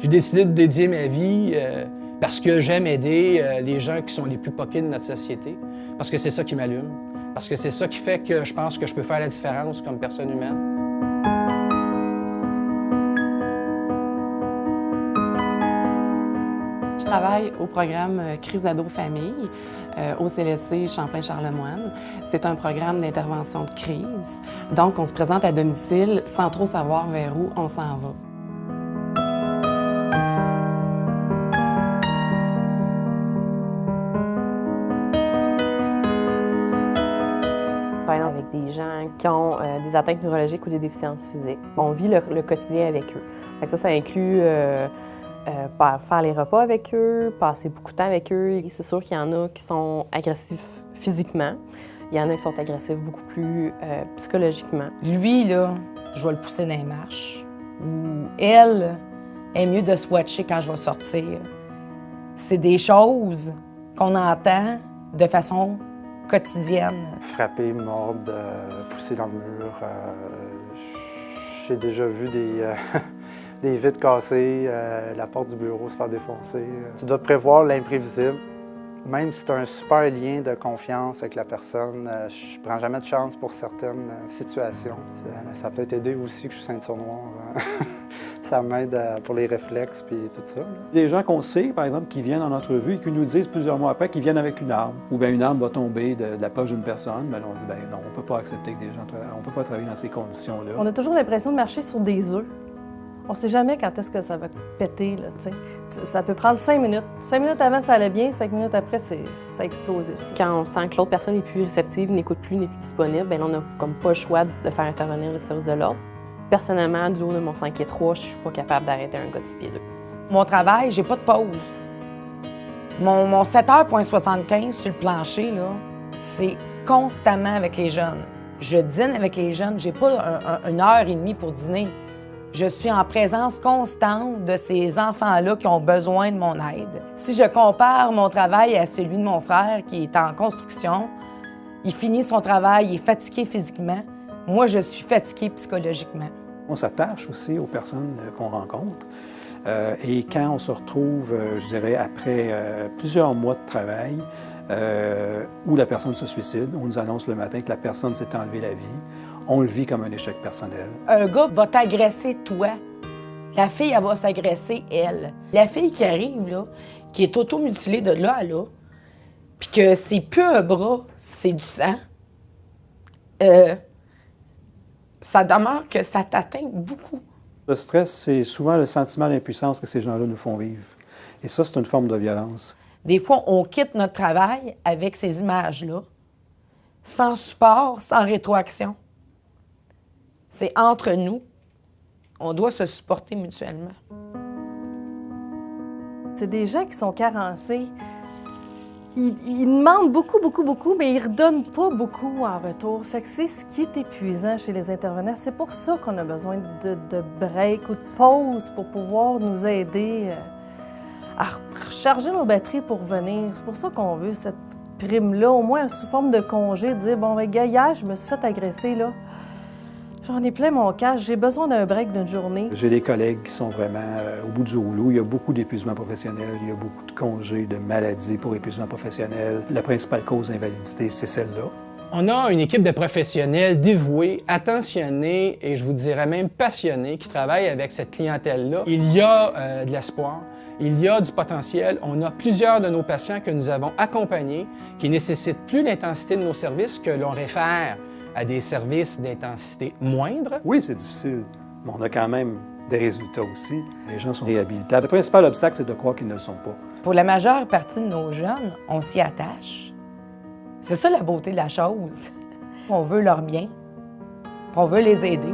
J'ai décidé de dédier ma vie parce que j'aime aider les gens qui sont les plus poqués de notre société, parce que c'est ça qui m'allume, parce que c'est ça qui fait que je pense que je peux faire la différence comme personne humaine. Je travaille au programme Crise ado-famille au CLSC Champlain-Charlemagne. C'est un programme d'intervention de crise. Donc, on se présente à domicile sans trop savoir vers où on s'en va. Avec des gens qui ont des atteintes neurologiques ou des déficiences physiques. On vit le quotidien avec eux. Fait que ça inclut faire les repas avec eux, passer beaucoup de temps avec eux. C'est sûr qu'il y en a qui sont agressifs physiquement. Il y en a qui sont agressifs beaucoup plus psychologiquement. Lui, là, je vais le pousser dans les marches. Ou elle est mieux de se watcher quand je vais sortir. C'est des choses qu'on entend de façon quotidienne. Frapper, mordre, pousser dans le mur. J'ai déjà vu des vitres cassées, la porte du bureau se faire défoncer. Tu dois prévoir l'imprévisible. Même si tu as un super lien de confiance avec la personne, je prends jamais de chance pour certaines situations. Ça peut t'aider aussi que je suis ceinture noire. Ça m'aide pour les réflexes puis tout ça. Les gens qu'on sait, par exemple, qui viennent en entrevue et qui nous disent plusieurs mois après qu'ils viennent avec une arme, ou bien une arme va tomber de la poche d'une personne, bien on dit ben non, on ne peut pas accepter que des gens on peut pas travailler dans ces conditions-là. On a toujours l'impression de marcher sur des œufs. On ne sait jamais quand est-ce que ça va péter, là, t'sais. Ça peut prendre 5 minutes. 5 minutes avant, ça allait bien. 5 minutes après, ça explosif. Quand on sent que l'autre personne n'est plus réceptive, n'écoute plus, n'est plus disponible, bien là, on n'a comme pas le choix de faire intervenir le service de l'ordre. Personnellement, du haut de mon 5 pieds 3, je suis pas capable d'arrêter un gars de 6 pieds 2. Mon travail, j'ai pas de pause. Mon 7h75 sur le plancher, là, c'est constamment avec les jeunes. Je dîne avec les jeunes. J'ai pas une heure et demie pour dîner. Je suis en présence constante de ces enfants-là qui ont besoin de mon aide. Si je compare mon travail à celui de mon frère qui est en construction, il finit son travail, il est fatigué physiquement. Moi, je suis fatiguée psychologiquement. On s'attache aussi aux personnes qu'on rencontre. Et quand on se retrouve, je dirais, après plusieurs mois de travail, où la personne se suicide, on nous annonce le matin que la personne s'est enlevée la vie, on le vit comme un échec personnel. Un gars va t'agresser, toi. La fille, elle va s'agresser, elle. La fille qui arrive, là, qui est auto-mutilée de là à là, puis que c'est plus un bras, c'est du sang, ça demeure que ça t'atteint beaucoup. Le stress, c'est souvent le sentiment d'impuissance que ces gens-là nous font vivre. Et ça, c'est une forme de violence. Des fois, on quitte notre travail avec ces images-là, sans support, sans rétroaction. C'est entre nous. On doit se supporter mutuellement. C'est des gens qui sont carencés. Ils demandent beaucoup, beaucoup, beaucoup, mais ils ne redonnent pas beaucoup en retour. Fait que c'est ce qui est épuisant chez les intervenants. C'est pour ça qu'on a besoin de break ou de pause pour pouvoir nous aider à recharger nos batteries pour venir. C'est pour ça qu'on veut cette prime-là, au moins sous forme de congé, de dire, bon, ben, gars, hier, je me suis fait agresser, là. J'en ai plein mon cash, j'ai besoin d'un break d'une journée. J'ai des collègues qui sont vraiment au bout du rouleau. Il y a beaucoup d'épuisement professionnel, il y a beaucoup de congés, de maladies pour épuisement professionnel. La principale cause d'invalidité, c'est celle-là. On a une équipe de professionnels dévoués, attentionnés et je vous dirais même passionnés qui travaillent avec cette clientèle-là. Il y a de l'espoir, il y a du potentiel. On a plusieurs de nos patients que nous avons accompagnés qui ne nécessitent plus l'intensité de nos services, que l'on réfère à des services d'intensité moindre. Oui, c'est difficile, mais on a quand même des résultats aussi. Les gens sont réhabilitables. Le principal obstacle, c'est de croire qu'ils ne le sont pas. Pour la majeure partie de nos jeunes, on s'y attache. C'est ça la beauté de la chose. On veut leur bien, on veut les aider.